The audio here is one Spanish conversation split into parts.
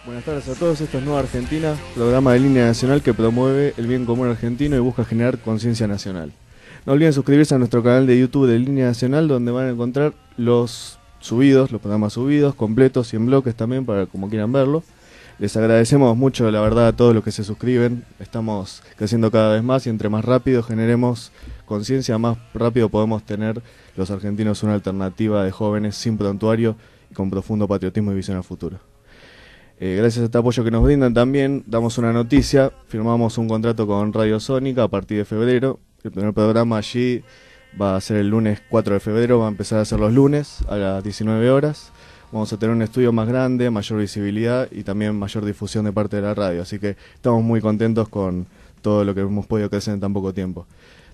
Buenas tardes a todos, esto es Nueva Argentina, programa de línea nacional que promueve el bien común argentino y busca generar conciencia nacional. No olviden suscribirse a nuestro canal de YouTube de Línea Nacional, donde van a encontrar los programas subidos, completos y en bloques también, para como quieran verlo. Les agradecemos mucho, la verdad, a todos los que se suscriben. Estamos creciendo cada vez más y entre más rápido generemos conciencia, más rápido podemos tener los argentinos una alternativa de jóvenes sin prontuario y con profundo patriotismo y visión a futuro. Gracias a este apoyo que nos brindan también, damos una noticia, firmamos un contrato con Radio Sónica a partir de febrero. El primer programa allí va a ser el lunes 4 de febrero, va a empezar a ser los lunes a las 19 horas. Vamos a tener un estudio más grande, mayor visibilidad y también mayor difusión de parte de la radio. Así que estamos muy contentos con todo lo que hemos podido crecer en tan poco tiempo.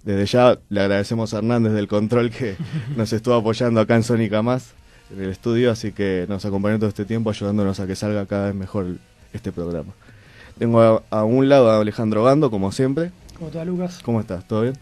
Desde ya le agradecemos a Hernández del Control que nos estuvo apoyando acá en Sónica Más, en el estudio, así que nos acompañó todo este tiempo ayudándonos a que salga cada vez mejor este programa. Tengo a un lado a Alejandro Gando, como siempre. ¿Cómo te va, Lucas? ¿Cómo estás? ¿Todo bien?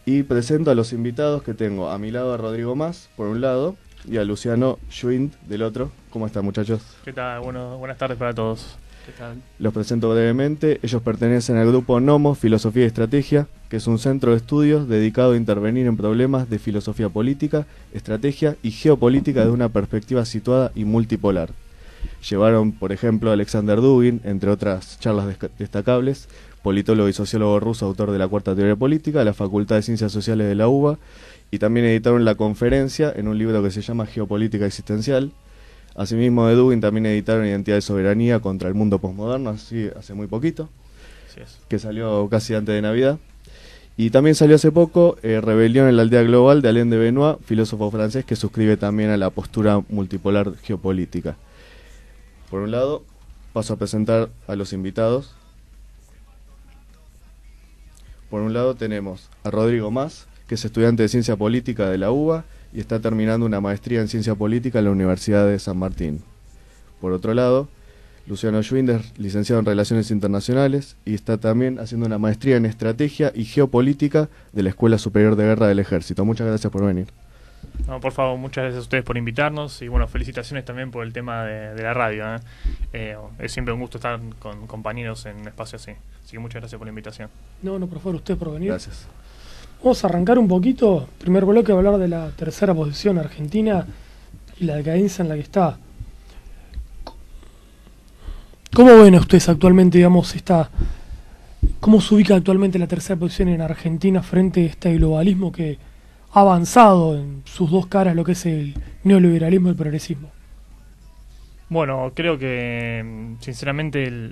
Y presento a los invitados que tengo. A mi lado a Rodrigo Más, por un lado, y a Luciano Schwind, del otro. ¿Cómo están, muchachos? ¿Qué tal? Bueno, buenas tardes para todos. ¿Qué tal? Los presento brevemente. Ellos pertenecen al grupo NOMO, Filosofía y Estrategia, que es un centro de estudios dedicado a intervenir en problemas de filosofía política, estrategia y geopolítica desde una perspectiva situada y multipolar. Llevaron, por ejemplo, a Alexander Dugin, entre otras charlas destacables, politólogo y sociólogo ruso, autor de la Cuarta Teoría Política, a la Facultad de Ciencias Sociales de la UBA, y también editaron La Conferencia en un libro que se llama Geopolítica Existencial. Asimismo, de Dugin también editaron Identidad de Soberanía contra el Mundo Postmoderno, así hace muy poquito, que salió casi antes de Navidad. Y también salió hace poco Rebelión en la Aldea Global de Alain de Benoit, filósofo francés que suscribe también a la postura multipolar geopolítica. Por un lado, paso a presentar a los invitados. Por un lado tenemos a Rodrigo Más, que es estudiante de Ciencia Política de la UBA y está terminando una maestría en Ciencia Política en la Universidad de San Martín. Por otro lado, Luciano Schwind, licenciado en Relaciones Internacionales y está también haciendo una maestría en Estrategia y Geopolítica de la Escuela Superior de Guerra del Ejército. Muchas gracias por venir. No, por favor, muchas gracias a ustedes por invitarnos y bueno, felicitaciones también por el tema de la radio. Es siempre un gusto estar con compañeros en un espacio así. Así que muchas gracias por la invitación. No, por favor, usted por venir. Gracias. Vamos a arrancar un poquito, primer bloque, a hablar de la tercera posición argentina y la decadencia en la que está. ¿Cómo ven ustedes actualmente, digamos, cómo se ubica actualmente la tercera posición en Argentina frente a este globalismo que ha avanzado en sus dos caras, lo que es el neoliberalismo y el progresismo? Bueno, creo que sinceramente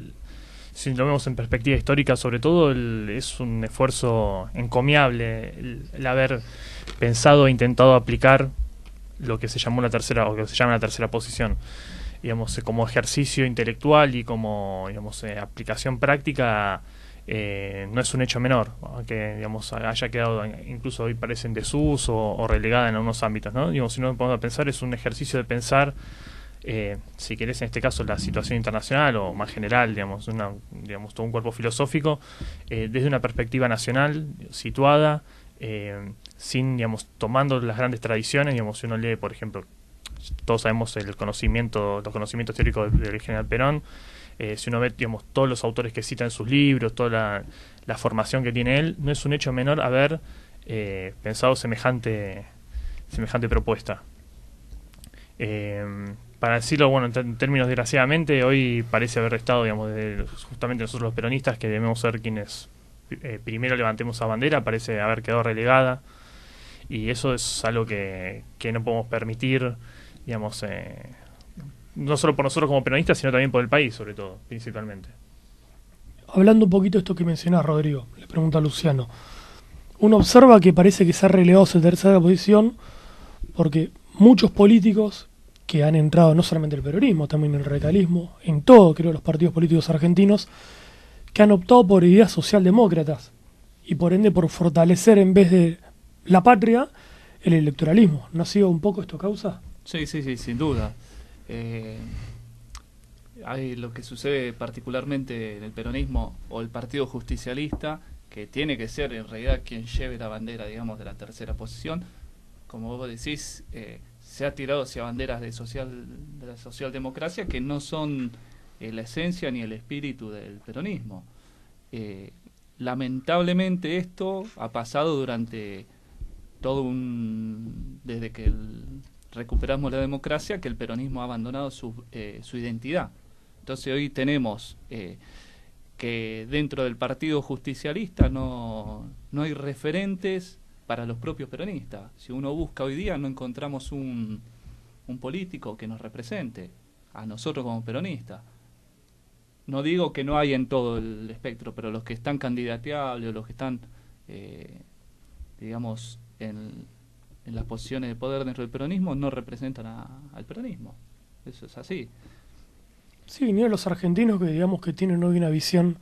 si lo vemos en perspectiva histórica, sobre todo es un esfuerzo encomiable el haber pensado e intentado aplicar lo que se llamó la tercera, o que se llama la tercera posición, digamos, como ejercicio intelectual y como, digamos, aplicación práctica. No es un hecho menor, aunque, digamos, haya quedado incluso hoy parece en desuso o relegada en algunos ámbitos, ¿no? Digamos, si no podemos pensar, es un ejercicio de pensar, si querés en este caso la situación internacional o más general, digamos, todo un cuerpo filosófico desde una perspectiva nacional situada, digamos, tomando las grandes tradiciones. Digamos, si uno lee, por ejemplo, todos sabemos los conocimientos teóricos del general Perón. Si uno ve, digamos, todos los autores que cita en sus libros, toda la formación que tiene él, no es un hecho menor haber pensado semejante propuesta. Para decirlo, bueno, en términos desgraciadamente, hoy parece haber estado, digamos, justamente nosotros los peronistas, que debemos ser quienes primero levantemos esa bandera, parece haber quedado relegada, y eso es algo que no podemos permitir, digamos, no solo por nosotros como peronistas, sino también por el país, sobre todo, principalmente. Hablando un poquito de esto que mencionás, Rodrigo, le pregunta a Luciano. Uno observa que parece que se ha relegado esa tercera posición porque muchos políticos que han entrado no solamente en el peronismo, también en el radicalismo, en todo, creo, los partidos políticos argentinos, que han optado por ideas socialdemócratas y por ende por fortalecer en vez de la patria el electoralismo. ¿No ha sido un poco esto causa? Sí, sin duda. Hay lo que sucede particularmente en el peronismo o el partido justicialista, que tiene que ser en realidad quien lleve la bandera, digamos, de la tercera posición. Como vos decís, se ha tirado hacia banderas de la socialdemocracia que no son la esencia ni el espíritu del peronismo. Lamentablemente esto ha pasado durante desde que recuperamos la democracia, que el peronismo ha abandonado su identidad. Entonces hoy tenemos que dentro del partido justicialista no hay referentes para los propios peronistas. Si uno busca hoy día no encontramos un político que nos represente a nosotros como peronistas. No digo que no hay en todo el espectro, pero los que están candidateables o los que están, digamos, en las posiciones de poder dentro del peronismo no representan al peronismo. Eso es así. Sí, ni a los argentinos que digamos que tienen hoy una visión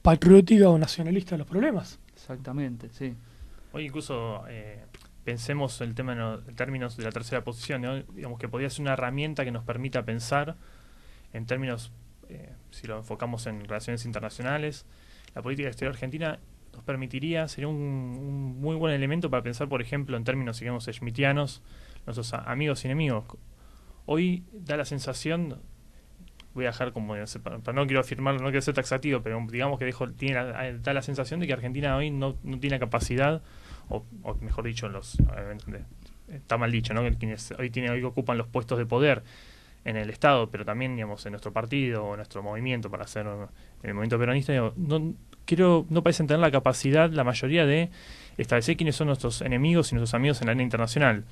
patriótica o nacionalista de los problemas. Exactamente, sí. Hoy incluso pensemos el tema en términos de la tercera posición, ¿no? Digamos que podría ser una herramienta que nos permita pensar en términos, si lo enfocamos en relaciones internacionales, la política exterior argentina nos permitiría, sería un muy buen elemento para pensar, por ejemplo, en términos, digamos, schmittianos, nuestros amigos y enemigos. Hoy da la sensación, voy a dejar como, para no quiero afirmarlo, no quiero ser taxativo, pero digamos que da la sensación de que Argentina hoy no tiene la capacidad, o mejor dicho, está mal dicho, ¿no? Quienes hoy ocupan los puestos de poder en el Estado, pero también, digamos, en nuestro partido o nuestro movimiento, para hacer el movimiento peronista, no parecen tener la capacidad, la mayoría, de establecer quiénes son nuestros enemigos y nuestros amigos en la arena internacional.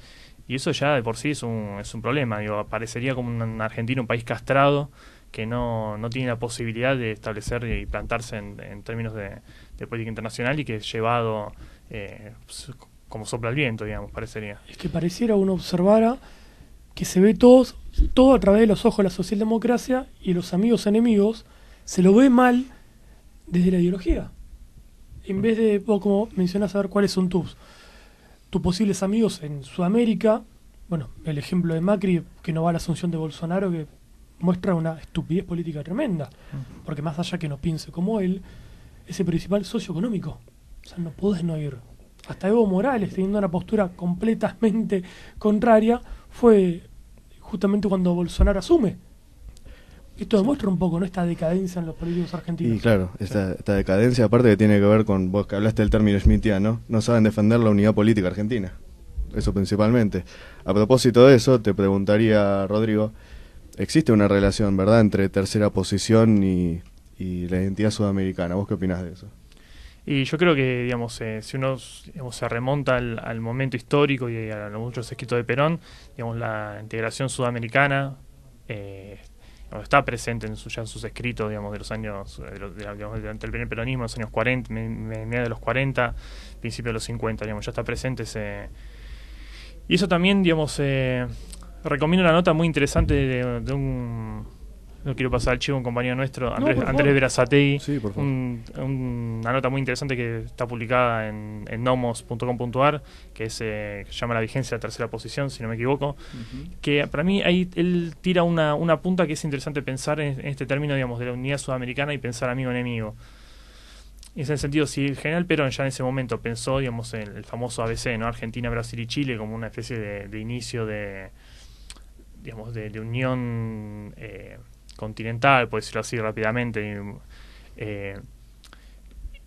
Y eso ya de por sí es un problema. Parecería como un argentino, un país castrado, que no tiene la posibilidad de establecer y plantarse en términos de política internacional, y que es llevado como sopla el viento, digamos, parecería. Es que pareciera uno observara que se ve todo a través de los ojos de la socialdemocracia, y los amigos enemigos se lo ve mal desde la ideología. En vez de, vos como mencionás, saber cuáles son tus posibles amigos en Sudamérica, bueno, el ejemplo de Macri, que no va a la asunción de Bolsonaro, que muestra una estupidez política tremenda, porque más allá que no piense como él, es el principal socio económico. O sea, no podés no ir. Hasta Evo Morales, teniendo una postura completamente contraria, fue justamente cuando Bolsonaro asume. Esto demuestra un poco, ¿no?, esta decadencia en los políticos argentinos. Y claro, esta decadencia, aparte, que tiene que ver con, vos que hablaste del término schmittiano, no saben defender la unidad política argentina. Eso principalmente. A propósito de eso, te preguntaría, Rodrigo, existe una relación, ¿verdad?, entre tercera posición y la identidad sudamericana. ¿Vos qué opinás de eso? Y yo creo que, digamos, si uno, digamos, se remonta al momento histórico y a los muchos escritos de Perón, digamos, la integración sudamericana está presente ya en sus escritos, digamos, de los años, digamos, durante el primer peronismo, los años 40, media de los 40, principio de los 50, digamos, ya está presente y eso también, digamos, recomiendo una nota muy interesante de un... No quiero pasar al chivo, un compañero nuestro, Andrés Berazategui. Sí, por favor. Una nota muy interesante que está publicada en nomos.com.ar, que se llama La vigencia de la tercera posición, si no me equivoco. Que para mí ahí él tira una punta que es interesante pensar en este término, digamos, de la unidad sudamericana y pensar amigo-enemigo. Y en ese sentido, si el general Perón ya en ese momento pensó, digamos, en el famoso ABC, ¿no?, Argentina, Brasil y Chile, como una especie de inicio digamos, de unión continental, por decirlo así rápidamente,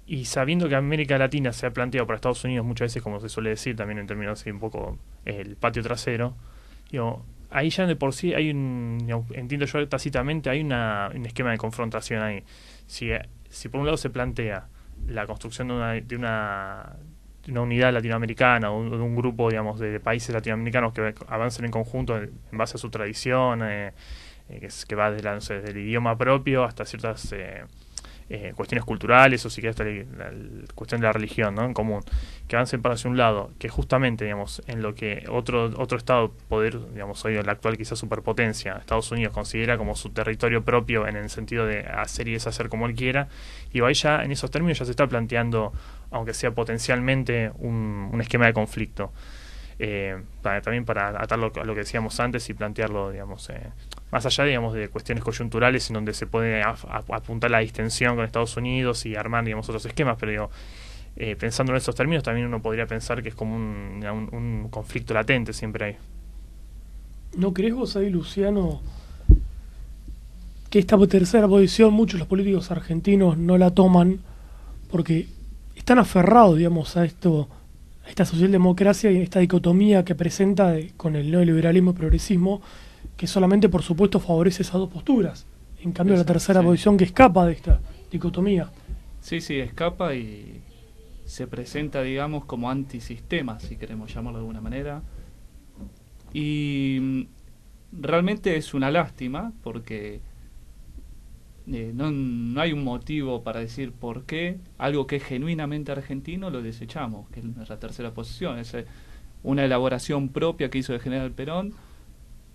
y sabiendo que América Latina se ha planteado para Estados Unidos muchas veces, como se suele decir también en términos así un poco el patio trasero, ahí ya de por sí hay entiendo yo tácitamente, hay un esquema de confrontación ahí. Si por un lado se plantea la construcción de una unidad latinoamericana o de un grupo, digamos, de países latinoamericanos que avancen en conjunto en base a su tradición, que va desde el idioma propio hasta ciertas cuestiones culturales, o si quieres la cuestión de la religión, ¿no?, en común, que avancen para hacia un lado, que justamente, digamos, en lo que otro Estado poder, digamos, hoy la actual quizás superpotencia, Estados Unidos, considera como su territorio propio en el sentido de hacer y deshacer como él quiera, y ahí ya en esos términos ya se está planteando, aunque sea potencialmente, un esquema de conflicto. También para atarlo a lo que decíamos antes y plantearlo, digamos, más allá, digamos, de cuestiones coyunturales en donde se puede apuntar la distensión con Estados Unidos y armar, digamos, otros esquemas, pero digo, pensando en esos términos también uno podría pensar que es como un conflicto latente siempre ahí. ¿No crees vos ahí, Luciano, que esta tercera posición muchos los políticos argentinos no la toman porque están aferrados, digamos, a esta socialdemocracia y esta dicotomía que presenta con el neoliberalismo y progresismo, que solamente, por supuesto, favorece esas dos posturas. En cambio, la tercera posición que escapa de esta dicotomía. Sí, escapa y se presenta, digamos, como antisistema, si queremos llamarlo de alguna manera. Y realmente es una lástima porque no hay un motivo para decir por qué algo que es genuinamente argentino lo desechamos, que es nuestra tercera posición. Es una elaboración propia que hizo el general Perón,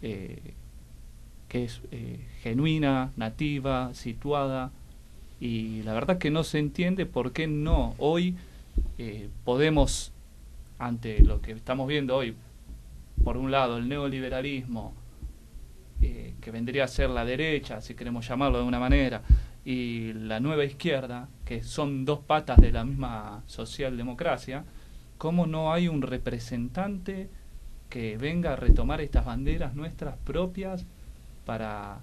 que es genuina, nativa, situada, y la verdad que no se entiende por qué no hoy podemos, ante lo que estamos viendo hoy, por un lado el neoliberalismo, que vendría a ser la derecha, si queremos llamarlo de una manera, y la nueva izquierda, que son dos patas de la misma socialdemocracia, ¿cómo no hay un representante que venga a retomar estas banderas nuestras propias para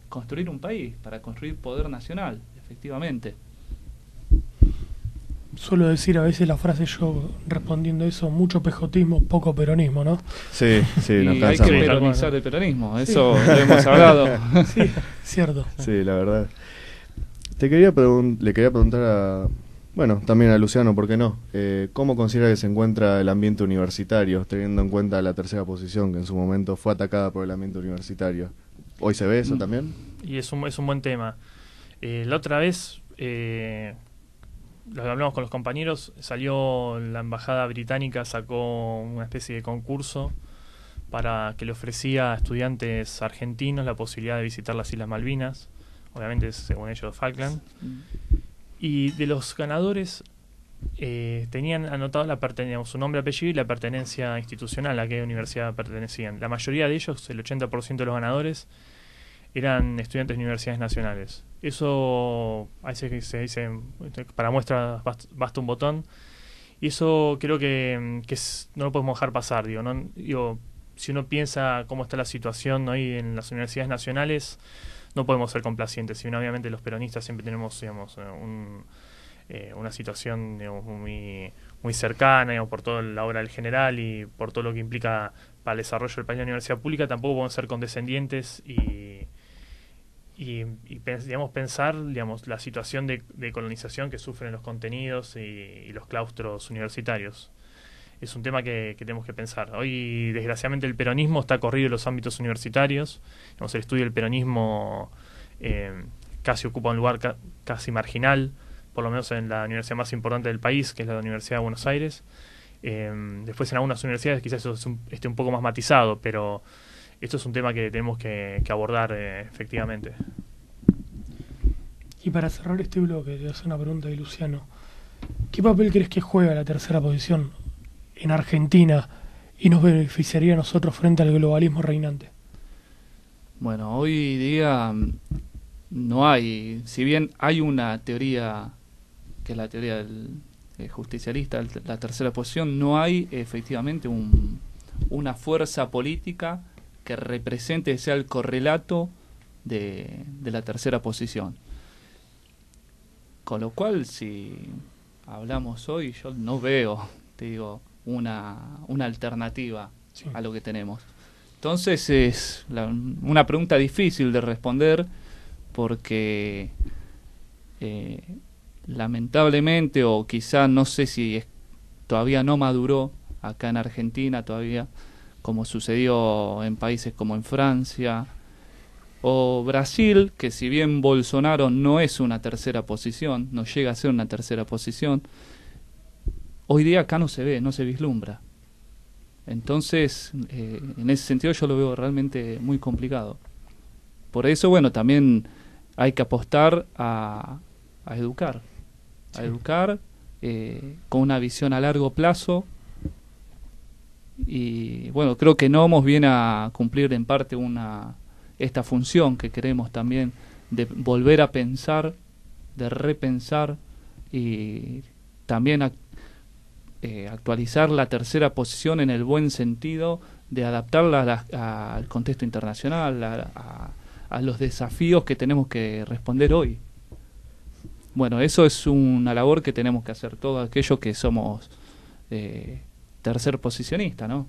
construir un país, para construir poder nacional, efectivamente? Suelo decir a veces la frase yo respondiendo eso, mucho pejotismo, poco peronismo, ¿no? Sí, y nos hay que cansamos. peronizar el peronismo, eso lo hemos hablado. Sí, cierto. Sí, la verdad. Le quería preguntar también a Luciano, ¿por qué no? ¿Cómo considera que se encuentra el ambiente universitario, teniendo en cuenta la tercera posición, que en su momento fue atacada por el ambiente universitario? ¿Hoy se ve eso también? Y es un buen tema. La otra vez, lo hablamos con los compañeros, salió la embajada británica, sacó una especie de concurso para que le ofrecía a estudiantes argentinos la posibilidad de visitar las Islas Malvinas, obviamente según ellos Falkland, y de los ganadores tenían anotado su nombre, apellido y la pertenencia institucional a qué universidad pertenecían. La mayoría de ellos, el 80% de los ganadores, eran estudiantes de universidades nacionales. Eso a veces se dice, para muestra basta un botón, y eso creo que no lo podemos dejar pasar. Si uno piensa cómo está la situación hoy en las universidades nacionales, no podemos ser complacientes. Si bien obviamente los peronistas siempre tenemos, digamos, una situación, digamos, muy cercana, digamos, por toda la obra del general y por todo lo que implica para el desarrollo del país de la universidad pública, tampoco podemos ser condescendientes y pensar, digamos, la situación de colonización que sufren los contenidos y los claustros universitarios. Es un tema que tenemos que pensar. Hoy, desgraciadamente, el peronismo está corrido en los ámbitos universitarios. Digamos, el estudio del peronismo casi ocupa un lugar casi marginal, por lo menos en la universidad más importante del país, que es la Universidad de Buenos Aires. Después, en algunas universidades quizás eso esté un poco más matizado, pero esto es un tema que tenemos que abordar efectivamente. Y para cerrar este bloque, te voy a hacer una pregunta de Luciano. ¿Qué papel crees que juega la tercera posición en Argentina y nos beneficiaría a nosotros frente al globalismo reinante? Bueno, hoy día no hay, si bien hay una teoría, que es la teoría del justicialista, la tercera posición, no hay efectivamente una fuerza política que represente, sea el correlato de la tercera posición. Con lo cual, si hablamos hoy, yo no veo, te digo, una alternativa a lo que tenemos. Entonces es una pregunta difícil de responder porque lamentablemente, o quizá no sé si todavía no maduró acá en Argentina todavía, como sucedió en países como en Francia o Brasil, que si bien Bolsonaro no es una tercera posición, no llega a ser una tercera posición, hoy día acá no se ve, no se vislumbra. Entonces, en ese sentido yo lo veo realmente muy complicado. Por eso, bueno, también hay que apostar a educar, con una visión a largo plazo. Y bueno, creo que Nomos viene a cumplir en parte esta función que queremos también de volver a pensar, de repensar y también actualizar la tercera posición en el buen sentido de adaptarla al contexto internacional, a a los desafíos que tenemos que responder hoy. Bueno, eso es una labor que tenemos que hacer todos aquellos que somos tercer posicionista, ¿no?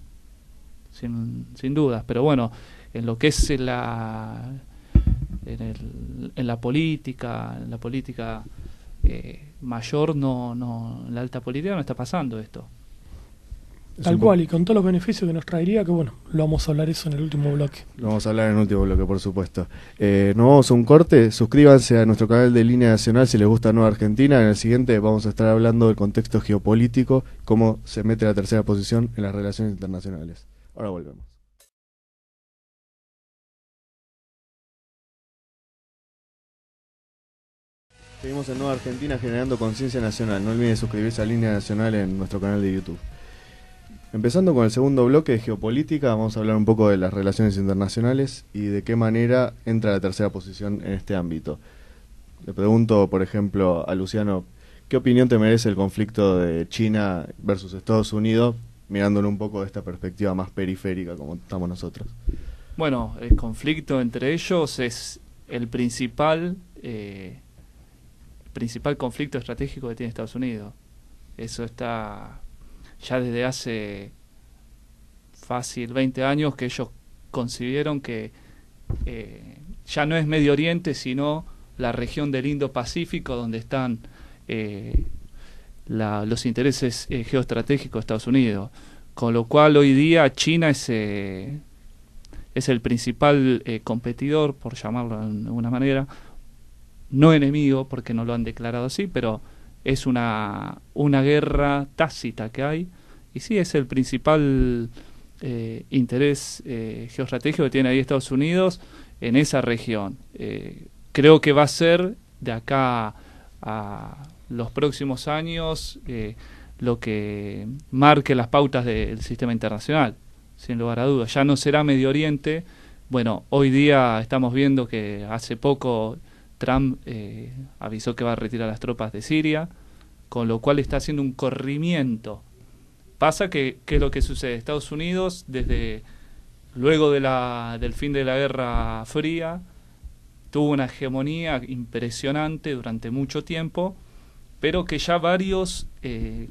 Sin dudas. Pero bueno, en lo que es en la política, mayor, no, en la alta política no está pasando esto. Tal cual, y con todos los beneficios que nos traería, que bueno, lo vamos a hablar eso en el último bloque. Lo vamos a hablar en el último bloque, por supuesto. Nos vamos a un corte. Suscríbanse a nuestro canal de Línea Nacional si les gusta Nueva Argentina. En el siguiente vamos a estar hablando del contexto geopolítico, cómo se mete la tercera posición en las relaciones internacionales. Ahora volvemos. Seguimos en Nueva Argentina generando conciencia nacional. No olviden suscribirse a Línea Nacional en nuestro canal de YouTube. Empezando con el segundo bloque de geopolítica, vamos a hablar un poco de las relaciones internacionales y de qué manera entra la tercera posición en este ámbito. Le pregunto, por ejemplo, a Luciano, ¿qué opinión te merece el conflicto de China versus Estados Unidos, mirándolo un poco de esta perspectiva más periférica como estamos nosotros? Bueno, el conflicto entre ellos es el principal conflicto estratégico que tiene Estados Unidos. Eso está ya desde hace fácil 20 años que ellos concibieron que ya no es Medio Oriente, sino la región del Indo-Pacífico, donde están los intereses geoestratégicos de Estados Unidos. Con lo cual hoy día China es el principal competidor, por llamarlo de alguna manera, no enemigo, porque no lo han declarado así, pero es una guerra tácita que hay, y sí, es el principal interés geoestratégico que tiene ahí Estados Unidos en esa región. Creo que va a ser de acá a los próximos años lo que marque las pautas del sistema internacional, sin lugar a dudas. Ya no será Medio Oriente. Bueno, hoy día estamos viendo que hace poco Trump avisó que va a retirar las tropas de Siria, con lo cual está haciendo un corrimiento. Pasa que ¿qué es lo que sucede? Estados Unidos, desde luego del fin de la Guerra Fría, tuvo una hegemonía impresionante durante mucho tiempo, pero que ya varios,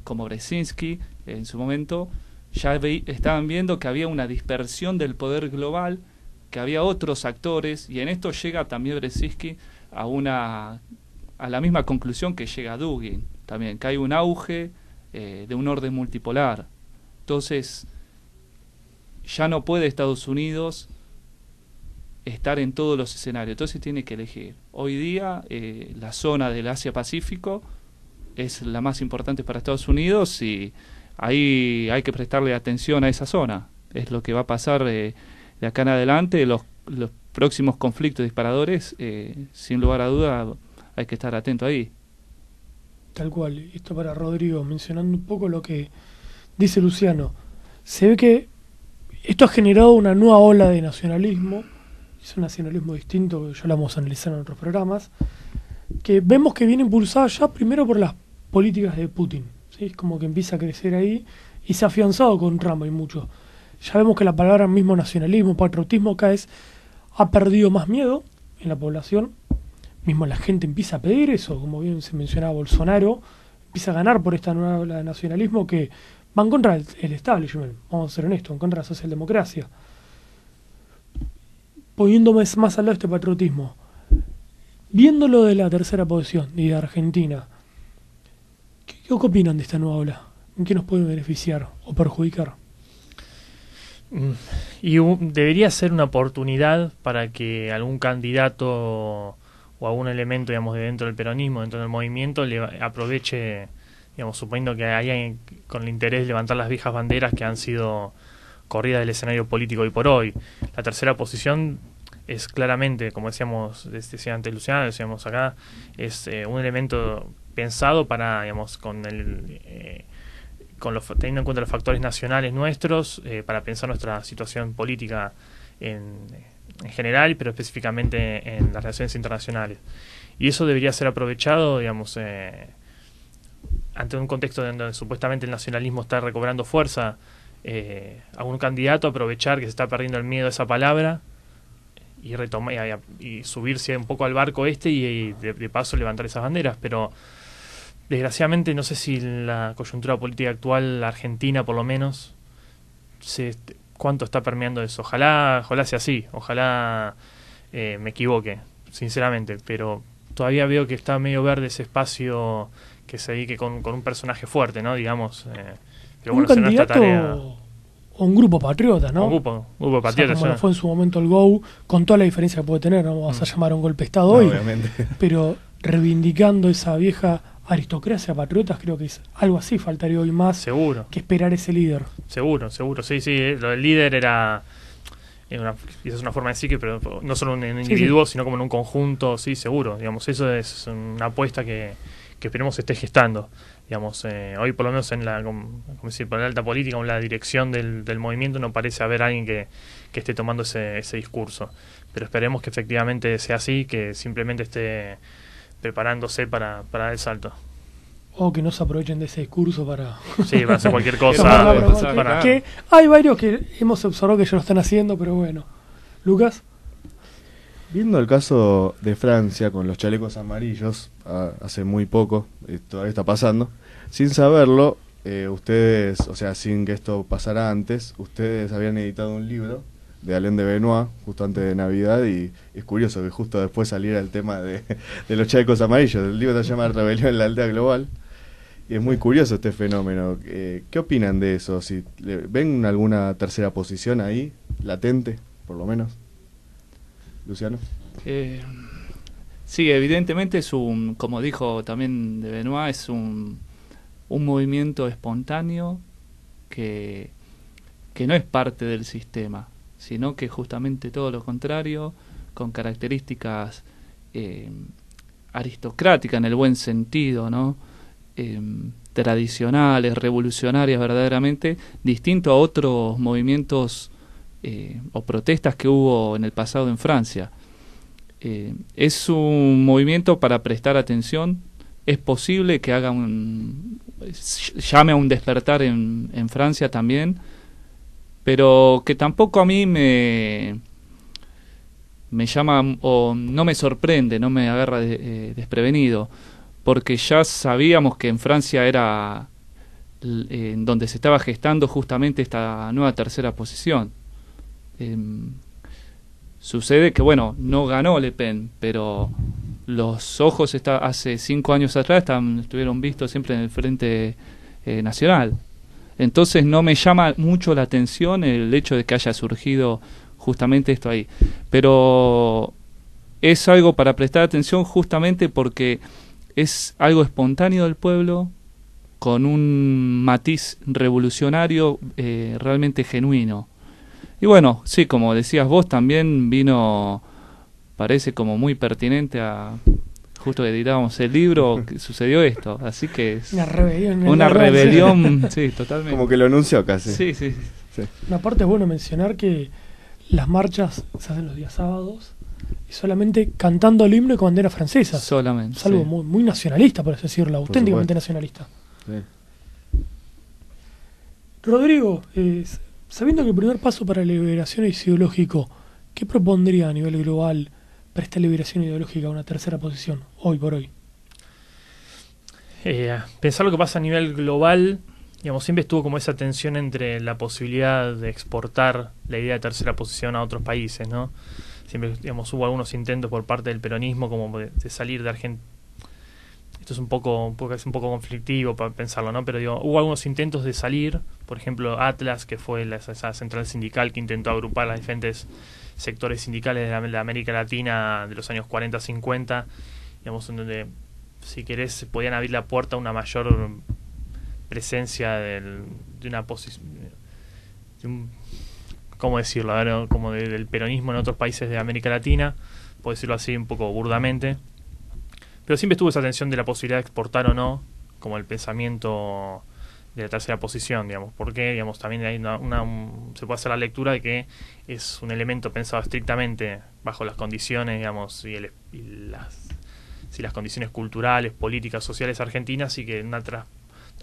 como Brzezinski en su momento, ya estaban viendo que había una dispersión del poder global, que había otros actores, y en esto llega también Brzezinski a la misma conclusión que llega Dugin también, que hay un auge de un orden multipolar. Entonces ya no puede Estados Unidos estar en todos los escenarios, entonces tiene que elegir. Hoy día la zona del Asia-Pacífico es la más importante para Estados Unidos, y ahí hay que prestarle atención a esa zona. Es lo que va a pasar de acá en adelante. Los próximos conflictos disparadores, sin lugar a duda, hay que estar atento ahí. Tal cual. Esto para Rodrigo, mencionando un poco lo que dice Luciano. Se ve que esto ha generado una nueva ola de nacionalismo. Es un nacionalismo distinto, que ya lo vamos a analizar en otros programas, que vemos que viene impulsada ya primero por las políticas de Putin, ¿sí? Es como que empieza a crecer ahí y se ha afianzado con Trump y mucho. Ya vemos que la palabra mismo nacionalismo, patriotismo, cada vez ha perdido más miedo en la población. Mismo la gente empieza a pedir eso, como bien se mencionaba Bolsonaro, empieza a ganar por esta nueva ola de nacionalismo que va en contra del establishment, vamos a ser honestos, en contra de la socialdemocracia. Poniéndome más al lado de este patriotismo, viéndolo de la tercera posición y de Argentina, ¿qué opinan de esta nueva ola? ¿En qué nos puede beneficiar o perjudicar? Y debería ser una oportunidad para que algún candidato o algún elemento, digamos, de dentro del peronismo, dentro del movimiento, le aproveche, digamos, suponiendo que haya con el interés de levantar las viejas banderas que han sido corridas del escenario político hoy por hoy. La tercera posición es claramente, como decíamos, decía antes Luciano, decíamos acá, es un elemento pensado para, digamos, teniendo en cuenta los factores nacionales nuestros, para pensar nuestra situación política en general, pero específicamente en las relaciones internacionales. Y eso debería ser aprovechado, digamos, ante un contexto donde supuestamente el nacionalismo está recobrando fuerza, a un candidato aprovechar que se está perdiendo el miedo a esa palabra retomar y subirse un poco al barco y de paso levantar esas banderas, pero desgraciadamente no sé si la coyuntura política actual, la Argentina por lo menos, cuánto está permeando eso. Ojalá sea así, ojalá me equivoque, sinceramente, pero todavía veo que está medio verde ese espacio que se dedique con un personaje fuerte, ¿no? Digamos, pero un bueno, será nuestra candidato tarea. o un grupo patriota, ¿no? Un grupo O sea, patriota, como lo fue en su momento el GO, con toda la diferencia que puede tener, no vas a llamar a un golpe de Estado No, hoy, obviamente. pero reivindicando esa vieja aristocracia patriotas, creo que es algo así, faltaría hoy más Seguro. que esperar ese líder. Seguro, sí, lo del líder era quizás una forma de decir que, pero no solo un individuo, sino como en un conjunto, sí, seguro, digamos, eso es una apuesta que esperemos se esté gestando, digamos, hoy por lo menos en como decir, por la alta política, en la dirección del movimiento no parece haber alguien que esté tomando ese discurso, pero esperemos que efectivamente sea así, que simplemente esté preparándose para dar el salto. O que no se aprovechen de ese discurso para... Sí, para hacer cualquier cosa. que hay varios que hemos observado que ya lo están haciendo, pero bueno. Lucas. Viendo el caso de Francia con los chalecos amarillos, hace muy poco, todavía está pasando, sin saberlo, ustedes, o sea, sin que esto pasara antes, ustedes habían editado un libro de Alain de Benoit, justo antes de Navidad, y es curioso que justo después saliera el tema de los chalecos amarillos. El libro se llama Rebelión en la aldea global, y es muy curioso este fenómeno. ¿Qué opinan de eso? Si ¿ven alguna tercera posición ahí, latente, por lo menos? Luciano. Sí, evidentemente es como dijo también de Benoit, es un movimiento espontáneo que no es parte del sistema, sino que justamente todo lo contrario, con características aristocráticas en el buen sentido, ¿no? Tradicionales, revolucionarias verdaderamente, distinto a otros movimientos o protestas que hubo en el pasado en Francia. Es un movimiento para prestar atención. Es posible que llame a un despertar en Francia también, pero que tampoco a mí me llama o no me sorprende, no me agarra desprevenido, porque ya sabíamos que en Francia era en donde se estaba gestando justamente esta nueva tercera posición. Sucede que, bueno, no ganó Le Pen, pero los ojos hace 5 años atrás estuvieron vistos siempre en el Frente Nacional. Entonces no me llama mucho la atención el hecho de que haya surgido justamente esto ahí. Pero es algo para prestar atención justamente porque es algo espontáneo del pueblo, con un matiz revolucionario realmente genuino. Y bueno, sí, como decías vos, también parece como muy pertinente justo que editábamos el libro, que sucedió esto, así que es una rebelión, sí, totalmente. Como que lo anunció casi. Sí. Una parte es bueno mencionar que las marchas se hacen los días sábados y solamente cantando el himno y con bandera francesa. Solamente. Es algo sí. muy nacionalista, por así decirlo, auténticamente nacionalista. Sí. Rodrigo, sabiendo que el primer paso para la liberación es ideológico, ¿qué propondría a nivel global para esta liberación ideológica una tercera posición, hoy por hoy? Pensar lo que pasa a nivel global, digamos, siempre estuvo como esa tensión entre la posibilidad de exportar la idea de tercera posición a otros países, ¿no? Siempre, digamos, hubo algunos intentos por parte del peronismo como de salir de Argentina. Esto es un poco conflictivo para pensarlo, ¿no? Pero digo, hubo algunos intentos de salir, por ejemplo, Atlas, que fue esa central sindical que intentó agrupar las diferentes sectores sindicales de la América Latina de los años 40-50, digamos, en donde, si querés, podían abrir la puerta a una mayor presencia de una posición, ¿cómo decirlo? A ver, como del peronismo en otros países de América Latina, puedo decirlo así un poco burdamente. Pero siempre estuvo esa tensión de la posibilidad de exportar o no, como el pensamiento de la tercera posición, digamos. Porque, digamos, también hay se puede hacer la lectura de que es un elemento pensado estrictamente bajo las condiciones, digamos, las condiciones culturales, políticas, sociales argentinas, y que una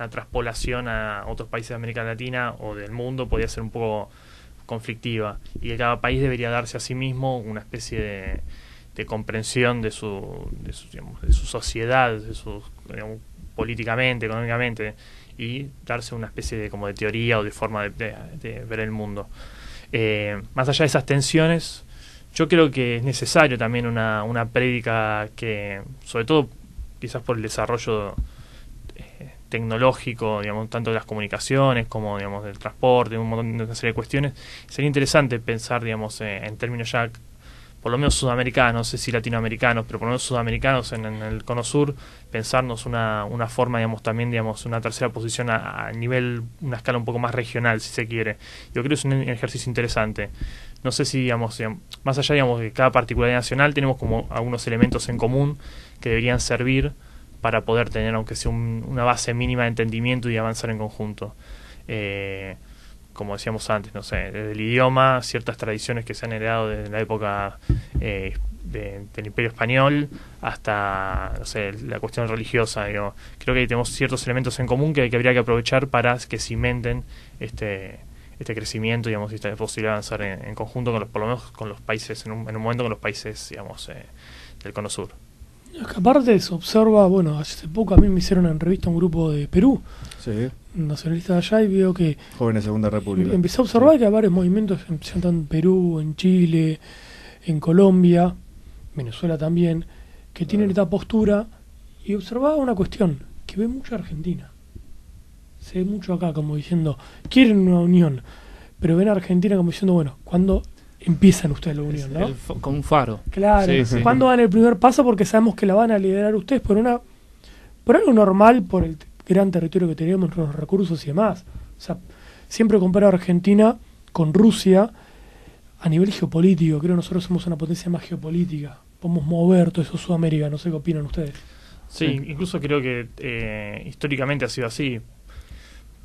traspolación a otros países de América Latina o del mundo podía ser un poco conflictiva, y que cada país debería darse a sí mismo una especie de comprensión de digamos, de su sociedad, de su, digamos, políticamente, económicamente, y darse una especie de como de teoría o de forma de ver el mundo. Más allá de esas tensiones, yo creo que es necesario también una prédica que, sobre todo quizás por el desarrollo tecnológico, digamos, tanto de las comunicaciones como, digamos, del transporte, un montón de una serie de cuestiones, sería interesante pensar, digamos, en términos ya por lo menos sudamericanos, no sé si latinoamericanos, pero por lo menos sudamericanos en el Cono Sur, pensarnos una forma, digamos, también, digamos, una tercera posición a nivel, una escala un poco más regional, si se quiere. Yo creo que es un ejercicio interesante. No sé si, digamos, más allá, digamos, de cada particularidad nacional, tenemos como algunos elementos en común que deberían servir para poder tener, aunque sea una base mínima de entendimiento y avanzar en conjunto. Como decíamos antes, no sé, desde el idioma, ciertas tradiciones que se han heredado desde la época del Imperio Español hasta, no sé, la cuestión religiosa. Digo, creo que ahí tenemos ciertos elementos en común que habría que aprovechar para que cimenten este crecimiento, digamos, y esta posibilidad de avanzar en conjunto con por lo menos con los países, en un momento con los países, digamos, del Cono Sur. Es que aparte se observa, bueno, hace poco a mí me hicieron en revista un grupo de Perú, Sí. nacionalistas de allá, y veo que Jóvenes Segunda República. empecé a observar que hay varios movimientos, tanto en Perú, en Chile, en Colombia, Venezuela también, que tienen esta postura, y observaba una cuestión, que ve mucho Argentina. Se ve mucho acá como diciendo, quieren una unión, pero ven a Argentina como diciendo, bueno, ¿cuándo empiezan ustedes la unión, no? Como un faro. Claro, Sí, sí. ¿cuándo dan el primer paso? Porque sabemos que la van a liderar ustedes por algo normal, por el gran territorio que tenemos, los recursos y demás. O sea, siempre comparo a Argentina con Rusia a nivel geopolítico. Creo que nosotros somos una potencia más geopolítica. Podemos mover todo eso Sudamérica, no sé qué opinan ustedes. Sí, incluso creo que históricamente ha sido así.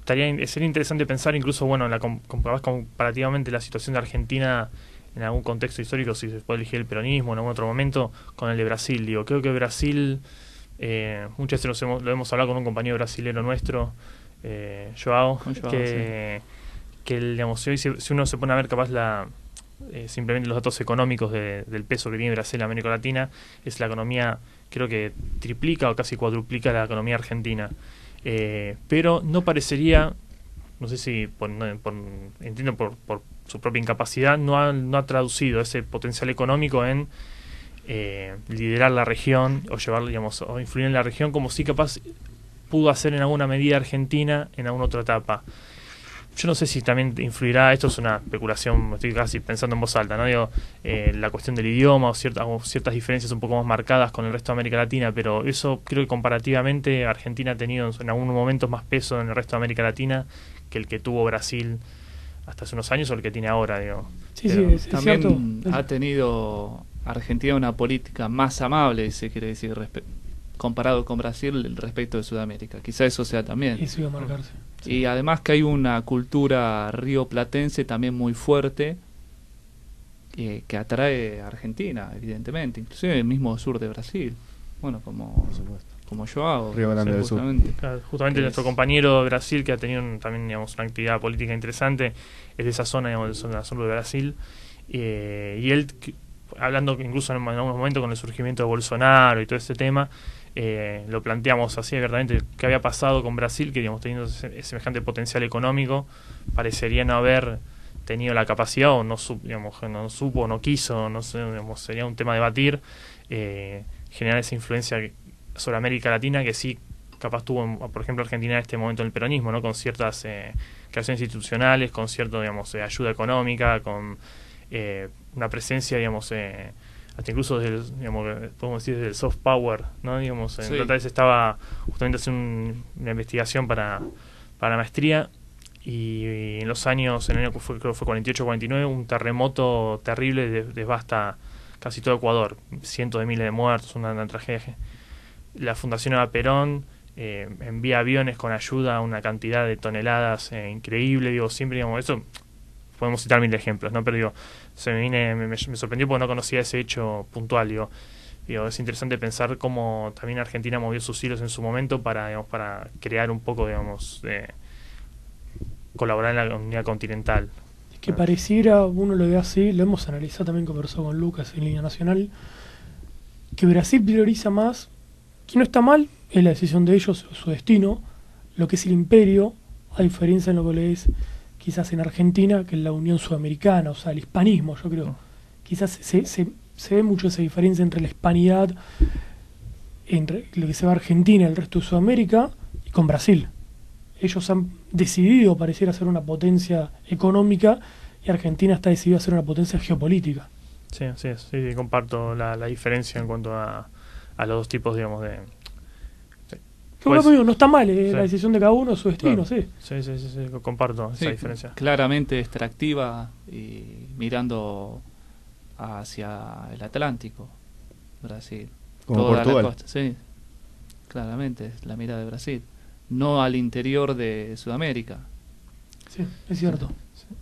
Sería interesante pensar incluso, bueno, comparativamente la situación de Argentina en algún contexto histórico, si se puede elegir el peronismo en algún otro momento, con el de Brasil. Digo, creo que Brasil, muchas veces lo hemos hablado con un compañero brasilero nuestro, Joao, que digamos, si uno se pone a ver capaz simplemente los datos económicos del peso que tiene Brasil en América Latina, es la economía, creo que triplica o casi cuadruplica la economía argentina. Pero no parecería, no sé si entiendo por su propia incapacidad, no ha traducido ese potencial económico en liderar la región o llevarlo, digamos, o influir en la región como sí capaz pudo hacer en alguna medida Argentina en alguna otra etapa. Yo no sé si también influirá, esto es una especulación, estoy casi pensando en voz alta, ¿no? Digo, la cuestión del idioma o ciertas diferencias un poco más marcadas con el resto de América Latina, pero eso creo que comparativamente Argentina ha tenido en algunos momentos más peso en el resto de América Latina que el que tuvo Brasil hasta hace unos años o el que tiene ahora, digo. Sí, Pero sí, es También cierto. ha tenido Argentina una política más amable, se quiere decir, comparado con Brasil respecto de Sudamérica. Quizá eso sea también. Eso iba a marcarse. Y además que hay una cultura rioplatense también muy fuerte que atrae a Argentina, evidentemente, inclusive el mismo sur de Brasil. Bueno, como Joao. Río Grande del Sur. Justamente nuestro compañero de Brasil, que ha tenido también, digamos, una actividad política interesante, es de esa zona, digamos, de la zona de Brasil, y él, hablando incluso en algunos momentos con el surgimiento de Bolsonaro y todo este tema, lo planteamos así abiertamente, qué había pasado con Brasil, que, digamos, teniendo semejante potencial económico, parecería no haber tenido la capacidad o no supo, no quiso, no sé, digamos, sería un tema a debatir, generar esa influencia sobre América Latina que sí capaz tuvo, por ejemplo, Argentina en este momento en el peronismo, ¿no? Con ciertas creaciones institucionales, con cierta, digamos, ayuda económica, con una presencia, digamos, hasta incluso digamos, podemos decir desde el soft power, ¿no? Digamos, Sí. la otra vez estaba justamente haciendo una investigación para la maestría, y en los años, en el año que creo que fue 48-49, un terremoto terrible devasta casi todo Ecuador, cientos de miles de muertos, una tragedia. La Fundación Eva Perón envía aviones con ayuda a una cantidad de toneladas increíble, digo, siempre, digamos, eso podemos citar mil ejemplos, ¿no? Pero digo, me sorprendió porque no conocía ese hecho puntual, digo, es interesante pensar cómo también Argentina movió sus hilos en su momento para crear un poco, digamos, colaborar en la unidad continental. que pareciera, uno lo ve así, lo hemos analizado también, conversado con Lucas en Línea Nacional, que Brasil prioriza más, que no está mal, es la decisión de ellos, su destino, lo que es el imperio, a diferencia en lo que le es quizás en Argentina, que es la Unión Sudamericana, o sea, el hispanismo, yo creo. Quizás se ve mucho esa diferencia entre la hispanidad, entre lo que se va a Argentina y el resto de Sudamérica, y con Brasil. Ellos han decidido, pareciera ser una potencia económica, y Argentina está decidida a ser una potencia geopolítica. Sí, así es. Sí, comparto la diferencia en cuanto a los dos tipos, digamos, de... Que bueno, no está mal, sí. La decisión de cada uno, su destino, claro. sí. Sí, comparto esa diferencia. Claramente extractiva y mirando hacia el Atlántico, Brasil. Como toda Portugal. la costa, sí, claramente es la mirada de Brasil, no al interior de Sudamérica. Sí, es cierto.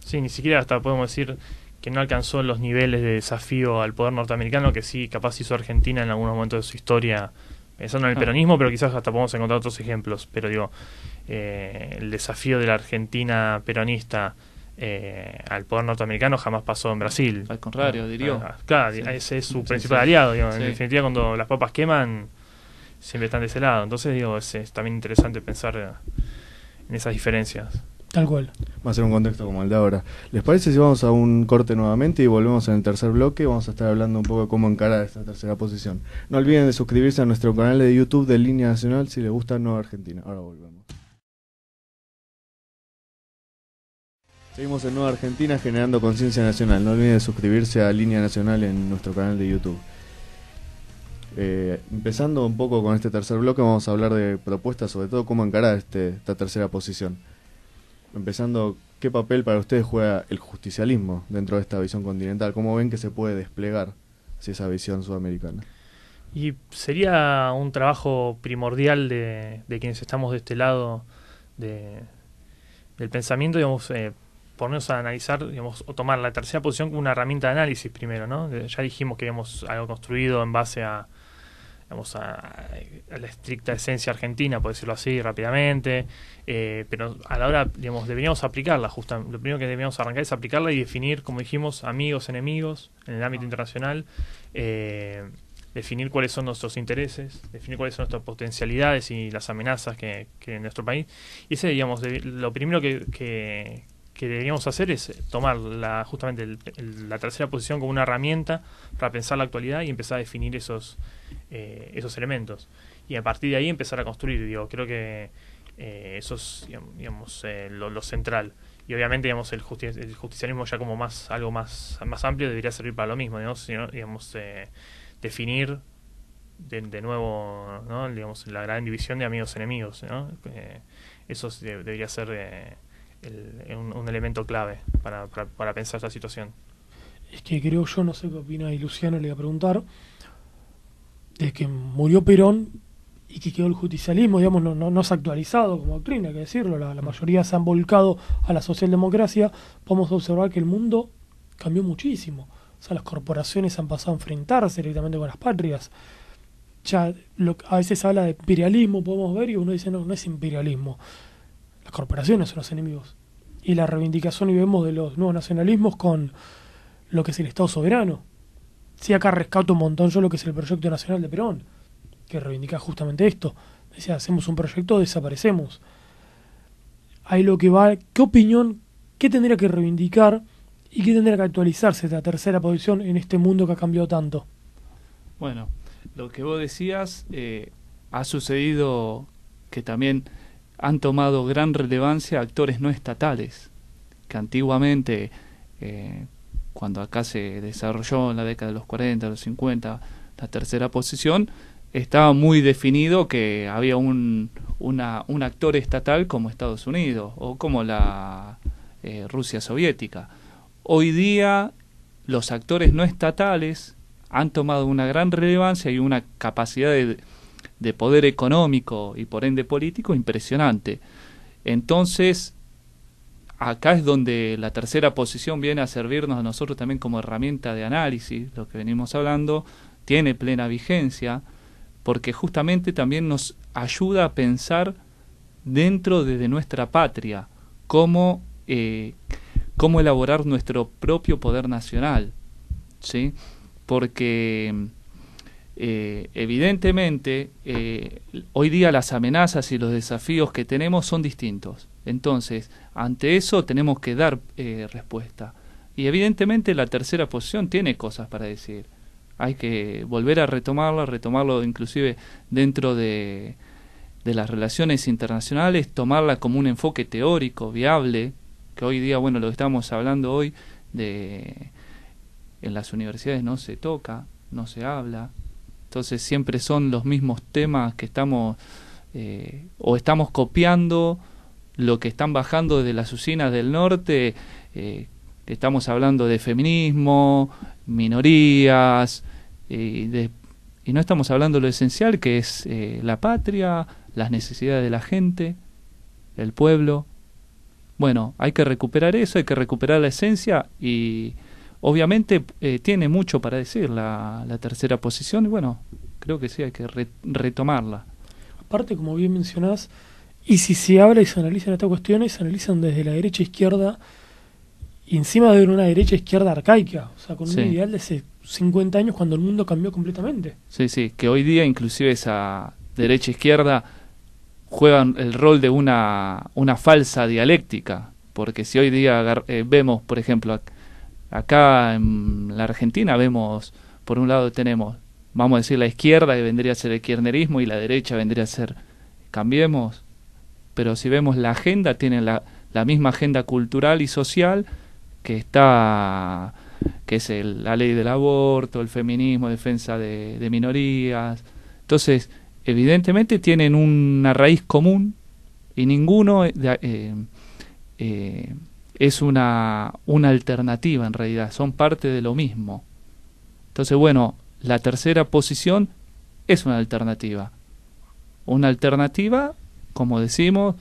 Sí, ni siquiera hasta podemos decir que no alcanzó los niveles de desafío al poder norteamericano que sí capaz hizo Argentina en algunos momentos de su historia, pensando en el peronismo, pero quizás hasta podemos encontrar otros ejemplos. Pero digo, el desafío de la Argentina peronista al poder norteamericano jamás pasó en Brasil. Al contrario, diría. Claro, Sí. ese es su Sí, principal sí. aliado. Digo, Sí. En definitiva, cuando las papas queman, siempre están de ese lado. Entonces, digo, es también interesante pensar en esas diferencias. Tal cual. Va a ser un contexto como el de ahora. ¿Les parece si vamos a un corte nuevamente y volvemos en el tercer bloque? Vamos a estar hablando un poco de cómo encarar esta tercera posición. No olviden de suscribirse a nuestro canal de YouTube de Línea Nacional si les gusta Nueva Argentina. Ahora volvemos. Seguimos en Nueva Argentina generando conciencia nacional. No olviden de suscribirse a Línea Nacional en nuestro canal de YouTube. Empezando un poco con este tercer bloque, vamos a hablar de propuestas, sobre todo cómo encarar esta tercera posición. Empezando, ¿qué papel para ustedes juega el justicialismo dentro de esta visión continental? ¿Cómo ven que se puede desplegar hacia esa visión sudamericana? Y sería un trabajo primordial de quienes estamos de este lado del pensamiento, digamos, ponernos a analizar, digamos, o tomar la tercera posición como una herramienta de análisis primero, ¿no? Ya dijimos que habíamos algo construido en base a la estricta esencia argentina, por decirlo así, rápidamente, pero a la hora, digamos, deberíamos aplicarla, lo primero que deberíamos arrancar es aplicarla y definir, como dijimos, amigos, enemigos, en el ámbito internacional, definir cuáles son nuestros intereses, definir cuáles son nuestras potencialidades y las amenazas que en nuestro país, y ese, digamos, lo primero que deberíamos hacer es tomar justamente la tercera posición como una herramienta para pensar la actualidad y empezar a definir esos elementos. Y a partir de ahí empezar a construir. Digo, creo que eso es, digamos, lo central. Y obviamente, digamos, el justicialismo ya como algo más amplio debería servir para lo mismo, digamos, definir de nuevo, ¿no? Digamos, la gran división de amigos-enemigos, ¿no? Eso debería ser un elemento clave para pensar esta situación. Es que creo yo, no sé qué opina, y Luciano le iba a preguntar, de que murió Perón y que quedó el justicialismo, digamos, no se ha actualizado como doctrina, hay que decirlo, la mayoría se han volcado a la socialdemocracia. Podemos observar que el mundo cambió muchísimo. O sea, las corporaciones han pasado a enfrentarse directamente con las patrias. Ya a veces habla de imperialismo, podemos ver, y uno dice, no es imperialismo. Las corporaciones son los enemigos. Y la reivindicación, y vemos, de los nuevos nacionalismos con lo que es el Estado soberano. Sí, acá rescato un montón yo lo que es el proyecto nacional de Perón, que reivindica justamente esto. Decía, hacemos un proyecto, desaparecemos. Ahí lo que va, ¿qué opinión, qué tendría que reivindicar y qué tendría que actualizarse esta tercera posición en este mundo que ha cambiado tanto? Bueno, lo que vos decías, ha sucedido que también han tomado gran relevancia actores no estatales, que antiguamente, cuando acá se desarrolló en la década de los 40, los 50, la tercera posición, estaba muy definido que había un actor estatal como Estados Unidos o como la Rusia soviética. Hoy día los actores no estatales han tomado una gran relevancia y una capacidad de poder económico y por ende político impresionante. Entonces, acá es donde la tercera posición viene a servirnos a nosotros también como herramienta de análisis, lo que venimos hablando, tiene plena vigencia, porque justamente también nos ayuda a pensar dentro de nuestra patria, cómo cómo elaborar nuestro propio poder nacional, ¿sí? Porque evidentemente hoy día las amenazas y los desafíos que tenemos son distintos. Entonces, ante eso tenemos que dar respuesta. Y evidentemente la tercera posición tiene cosas para decir. Hay que volver a retomarlo inclusive dentro de las relaciones internacionales, tomarla como un enfoque teórico, viable, que hoy día, bueno, lo que estamos hablando hoy, en las universidades no se toca, no se habla. Entonces siempre son los mismos temas que estamos copiando lo que están bajando de las usinas del norte. Estamos hablando de feminismo, minorías, y no estamos hablando de lo esencial, que es la patria, las necesidades de la gente, el pueblo. Bueno, hay que recuperar eso, hay que recuperar la esencia, y obviamente tiene mucho para decir la tercera posición, y bueno, creo que sí, hay que retomarla. Aparte, como bien mencionás, y si se habla y se analizan estas cuestiones, se analizan desde la derecha e izquierda, y encima de una derecha e izquierda arcaica, o sea, con un ideal de hace 50 años cuando el mundo cambió completamente. Sí, sí, que hoy día inclusive esa derecha e izquierda juegan el rol de una falsa dialéctica, porque si hoy día vemos, por ejemplo, acá en la Argentina vemos, por un lado tenemos, vamos a decir, la izquierda, que vendría a ser el kirchnerismo, y la derecha vendría a ser Cambiemos, pero si vemos la agenda, tienen la misma agenda cultural y social que es la ley del aborto, el feminismo, defensa de minorías. Entonces, evidentemente tienen una raíz común, y ninguno es una alternativa, en realidad, son parte de lo mismo. Entonces, bueno, la tercera posición es una alternativa, como decimos,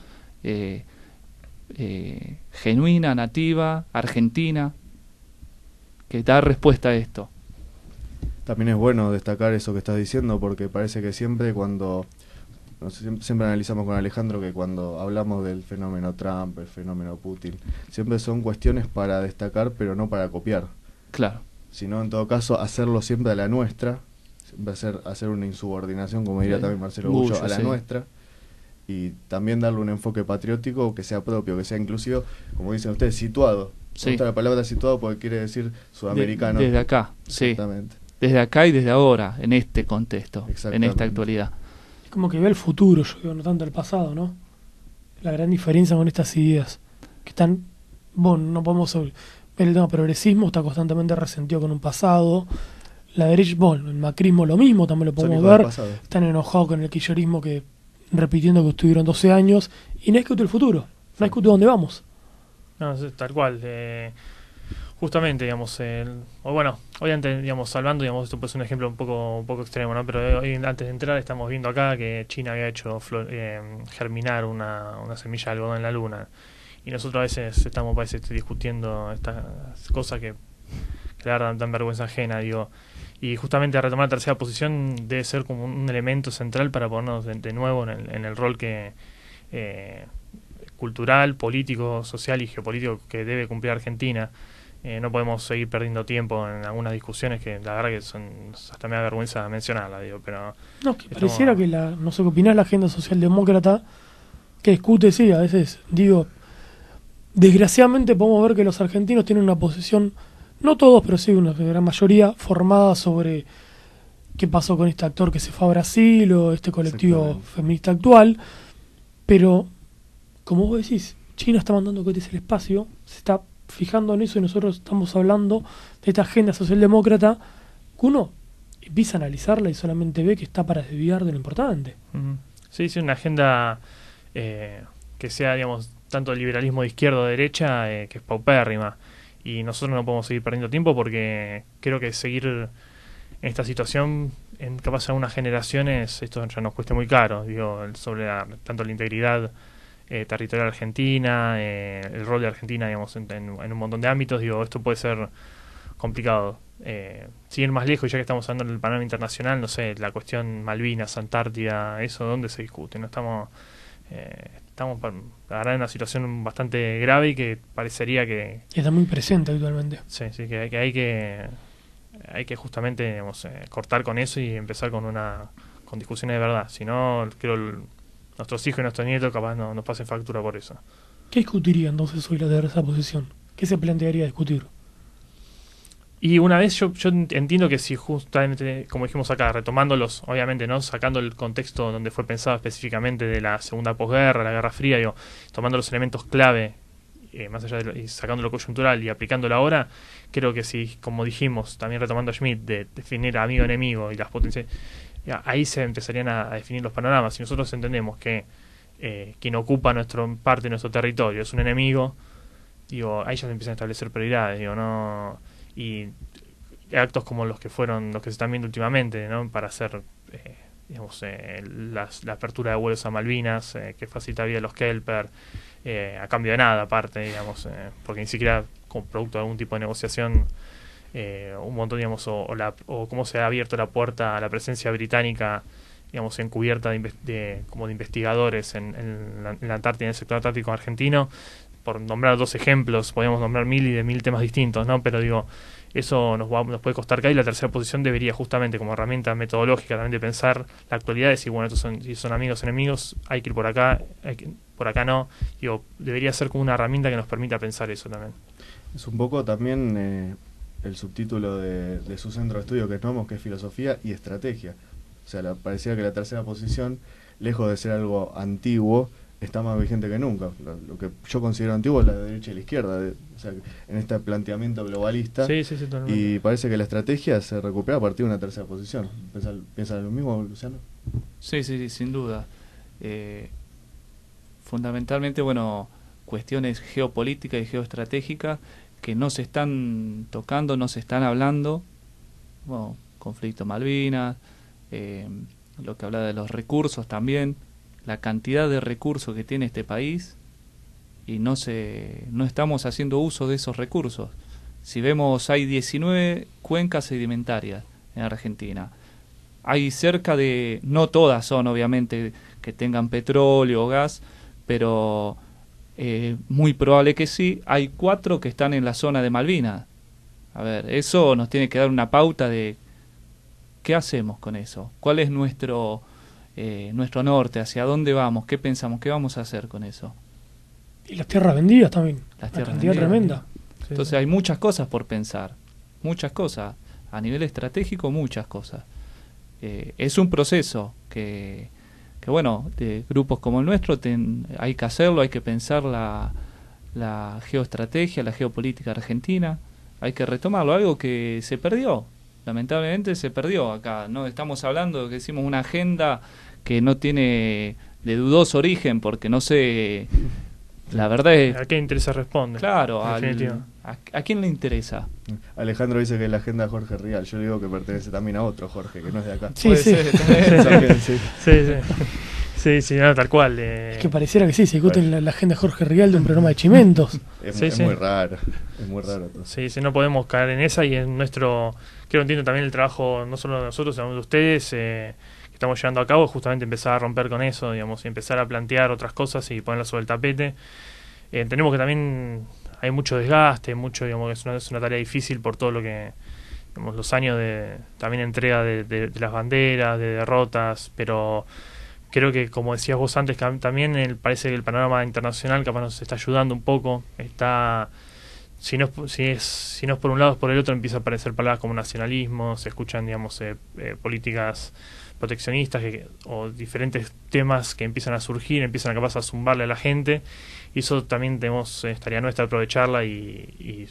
genuina, nativa, argentina, que da respuesta a esto. También es bueno destacar eso que estás diciendo, porque parece que siempre siempre analizamos con Alejandro que cuando hablamos del fenómeno Trump, el fenómeno Putin, siempre son cuestiones para destacar, pero no para copiar. Claro. Sino, en todo caso, hacerlo siempre a la nuestra, siempre hacer una insubordinación, como diría también Marcelo Gullo, a la nuestra, y también darle un enfoque patriótico que sea propio, que sea inclusivo, como dicen ustedes, situado. Me gusta la palabra situado porque quiere decir sudamericano. Desde acá, exactamente. Sí. Desde acá y desde ahora, en este contexto, en esta actualidad. Es como que ve el futuro, yo digo, no tanto el pasado, ¿no? La gran diferencia con estas ideas, que están, bueno, no podemos ver el tema progresismo, está constantemente resentido con un pasado. La derecha, bueno, el macrismo lo mismo, también lo podemos ver. Están enojados con el kirchnerismo, que repitiendo que estuvieron 12 años, y no discute el futuro, no discute dónde vamos. No, tal cual. Justamente, digamos, obviamente, digamos, hablando, digamos, esto puede ser un ejemplo un poco extremo, ¿no? Pero hoy, antes de entrar, estamos viendo acá que China había hecho germinar una semilla de algodón en la luna. Y nosotros a veces estamos, discutiendo estas cosas que la verdad dan vergüenza ajena, digo. Y justamente retomar la tercera posición debe ser como un elemento central para ponernos de nuevo en el rol que cultural, político, social y geopolítico que debe cumplir Argentina. No podemos seguir perdiendo tiempo en algunas discusiones que la verdad que hasta me da vergüenza mencionarla, digo, pero... No, que pareciera que no sé qué opinás, la agenda socialdemócrata que discute, sí, a veces, digo, desgraciadamente podemos ver que los argentinos tienen una posición, no todos, pero sí una gran mayoría, formada sobre qué pasó con este actor que se fue a Brasil o este colectivo feminista actual, pero, como vos decís, China está mandando cohetes al espacio, se está fijando en eso, y nosotros estamos hablando de esta agenda socialdemócrata que uno empieza a analizarla y solamente ve que está para desviar de lo importante. Sí, una agenda que sea, digamos, tanto el liberalismo de izquierda o de derecha, que es paupérrima, y nosotros no podemos seguir perdiendo tiempo, porque creo que seguir en esta situación capaz de unas generaciones esto ya nos cueste muy caro, digo, sobre tanto la integridad territorial argentina, el rol de Argentina, digamos, en un montón de ámbitos, digo, esto puede ser complicado. Sin ir más lejos, ya que estamos hablando del panorama internacional, no sé, la cuestión Malvinas, Antártida, eso, ¿dónde se discute? No estamos estamos la verdad en una situación bastante grave y que parecería que Y está muy presente actualmente. sí, que hay que justamente, digamos, cortar con eso y empezar con discusiones de verdad. Si no, creo nuestros hijos y nuestros nietos capaz no nos pasen factura por eso. ¿Qué discutiría entonces hoy la tercera posición? ¿Qué se plantearía discutir? Y una vez yo entiendo que si justamente, como dijimos acá, retomándolos, obviamente, ¿no? Sacando el contexto donde fue pensado específicamente de la segunda posguerra, la Guerra Fría, digo, tomando los elementos clave, más allá y sacando lo coyuntural y aplicándolo ahora, creo que si, como dijimos, también retomando a Schmitt, de definir amigo-enemigo y las potencias, ahí se empezarían a definir los panoramas. Si nosotros entendemos que quien ocupa parte de nuestro territorio es un enemigo, digo, ahí ya se empiezan a establecer prioridades, digo, no, y actos como los que se están viendo últimamente, ¿no? Para hacer digamos, la apertura de vuelos a Malvinas, que facilita la vida de los Kelper, a cambio de nada aparte, digamos, porque ni siquiera como producto de algún tipo de negociación, un montón, digamos, o cómo se ha abierto la puerta a la presencia británica, digamos, encubierta como de investigadores en la Antártida, en el sector antártico argentino. Por nombrar dos ejemplos, podríamos nombrar mil temas distintos, ¿no? Pero digo, eso nos puede costar acá, y la tercera posición debería justamente como herramienta metodológica también de pensar la actualidad, decir, bueno, si son amigos, enemigos, hay que ir por acá, por acá no. Digo, debería ser como una herramienta que nos permita pensar eso también. Es un poco también el subtítulo de su centro de estudio que tomamos, que es filosofía y estrategia. O sea, parecía que la tercera posición, lejos de ser algo antiguo, está más vigente que nunca. Lo que yo considero antiguo es la derecha y la izquierda, o sea, en este planteamiento globalista. Sí, totalmente. Y parece que la estrategia se recupera a partir de una tercera posición. ¿Piensan lo mismo, Luciano? Sí, sin duda. Fundamentalmente, bueno, cuestiones geopolíticas y geoestratégicas que no se están tocando, no se están hablando. Bueno, conflicto Malvinas, lo que habla de los recursos también, la cantidad de recursos que tiene este país, y no estamos haciendo uso de esos recursos. Si vemos, hay 19 cuencas sedimentarias en Argentina. Hay cerca de, no todas son obviamente que tengan petróleo o gas, pero muy probable que sí. Hay 4 que están en la zona de Malvinas. A ver, eso nos tiene que dar una pauta de qué hacemos con eso, cuál es nuestro norte, hacia dónde vamos, qué pensamos, qué vamos a hacer con eso. Y las tierras vendidas también, Las una tierras cantidad vendidas. tremenda. Sí. Entonces hay muchas cosas por pensar, muchas cosas, a nivel estratégico muchas cosas. Es un proceso que bueno, de grupos como el nuestro hay que hacerlo, hay que pensar la geoestrategia, la geopolítica argentina, hay que retomarlo, algo que se perdió. Lamentablemente se perdió acá, ¿no? Estamos hablando de que hicimos una agenda que no tiene, de dudoso origen, porque no sé, la verdad es... ¿A qué interés responde? Claro, Definitivo. ¿a quién le interesa? Alejandro dice que es la agenda de Jorge Rial. Yo le digo que pertenece también a otro Jorge, que no es de acá. Sí, Puede sí. ser, También, sí. Sí, no, tal cual. Es que pareciera que sí, se discute la agenda de Jorge Rial de un programa de Chimentos. Es muy raro. Es muy raro todo. Sí, no podemos caer en esa, y en nuestro... Creo que entiendo también el trabajo, no solo de nosotros, sino de ustedes, que estamos llevando a cabo, justamente empezar a romper con eso, digamos, y empezar a plantear otras cosas y ponerlas sobre el tapete. Entendemos que también hay mucho desgaste, digamos, que es una tarea difícil por todo lo que, digamos, los años de también entrega de las banderas, de derrotas, pero creo que, como decías vos antes, también parece que el panorama internacional capaz nos está ayudando un poco. Si no es por un lado, es por el otro, empieza a aparecer palabras como nacionalismo, se escuchan, digamos, políticas proteccionistas o diferentes temas que empiezan a surgir, empiezan capaz a zumbarle a la gente, y eso también estaría nuestra aprovecharla y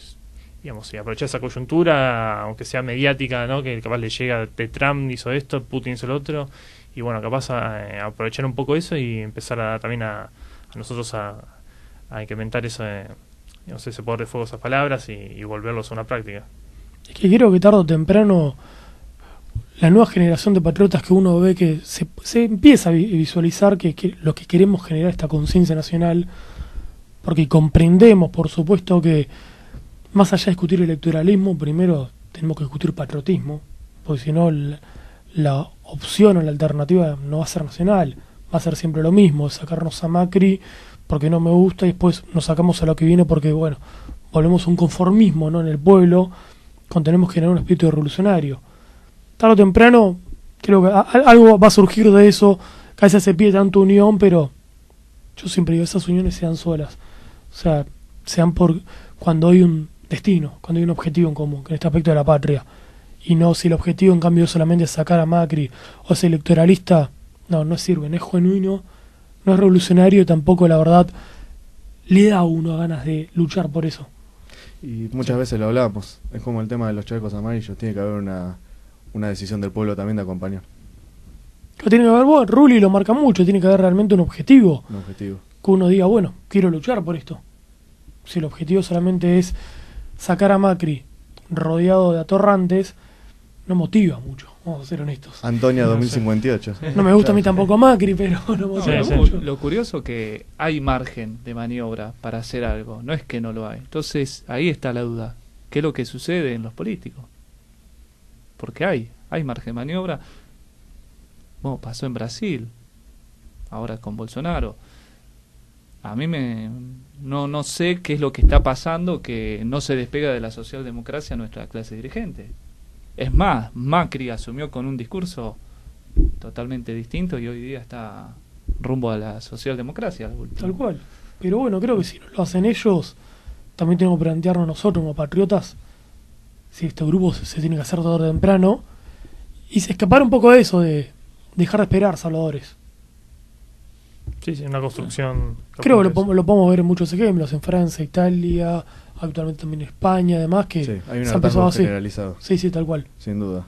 digamos, y aprovechar esa coyuntura, aunque sea mediática, ¿no? Que capaz le llega de Trump hizo esto, Putin hizo lo otro, y bueno, capaz a aprovechar un poco eso y empezar también a nosotros a incrementar eso, no sé, ese poder de fuego, esas palabras, y volverlos a una práctica. Es que creo que tarde o temprano la nueva generación de patriotas que uno ve que se empieza a visualizar que lo que queremos generar esta conciencia nacional, porque comprendemos, por supuesto, que más allá de discutir electoralismo, primero tenemos que discutir patriotismo, porque si no la opción o la alternativa no va a ser nacional. va a ser siempre lo mismo, sacarnos a Macri porque no me gusta y después nos sacamos a lo que viene porque, bueno, volvemos a un conformismo, ¿no? En el pueblo, cuando tenemos que generar un espíritu revolucionario. Tarde o temprano, creo que algo va a surgir de eso, que a veces se pide tanto unión, pero yo siempre digo, esas uniones sean solas. O sea, sean por cuando hay un destino, cuando hay un objetivo en común, que en este aspecto de la patria. Y no si el objetivo en cambio solamente es sacar a Macri o es electoralista, no sirve, no es genuino, no es revolucionario y tampoco la verdad le da a uno ganas de luchar por eso. Y muchas veces lo hablamos, es como el tema de los chalecos amarillos, tiene que haber una decisión del pueblo también de acompañar. Lo tiene que haber, bueno, Rulli lo marca mucho, tiene que haber realmente un objetivo. Un objetivo. Que uno diga, bueno, quiero luchar por esto. Si el objetivo solamente es sacar a Macri rodeado de atorrantes, no motiva mucho, vamos a ser honestos. Antonia 2058. No me gusta a mí tampoco Macri, pero no motiva mucho. Lo curioso que hay margen de maniobra para hacer algo, no es que no lo hay. Entonces ahí está la duda, ¿qué es lo que sucede en los políticos? Porque hay margen de maniobra. Bueno, pasó en Brasil, ahora con Bolsonaro. A mí no sé qué es lo que está pasando, que no se despega de la socialdemocracia nuestra clase dirigente. Es más, Macri asumió con un discurso totalmente distinto y hoy día está rumbo a la socialdemocracia. Tal cual. Pero bueno, creo que si no lo hacen ellos, también tenemos que plantearnos nosotros como patriotas si este grupo se tiene que hacer tarde o temprano y se escapar un poco de eso, de dejar de esperar salvadores. Sí, una construcción. Creo que lo podemos ver en muchos ejemplos, en Francia, Italia, actualmente también en España, además, que sí, hay un se ha empezado así. Generalizado. Sí, tal cual. Sin duda.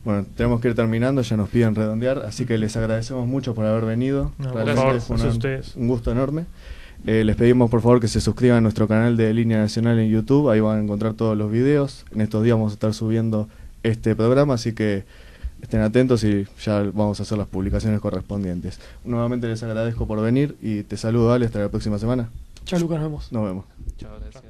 Bueno, tenemos que ir terminando, ya nos piden redondear, así que les agradecemos mucho por haber venido. Realmente fue un gusto enorme. Les pedimos por favor que se suscriban a nuestro canal de Línea Nacional en YouTube, ahí van a encontrar todos los videos. En estos días vamos a estar subiendo este programa, así que estén atentos y ya vamos a hacer las publicaciones correspondientes. Nuevamente les agradezco por venir y te saludo, Ale, hasta la próxima semana. Chao, Lucas, nos vemos. Nos vemos. Chao, gracias.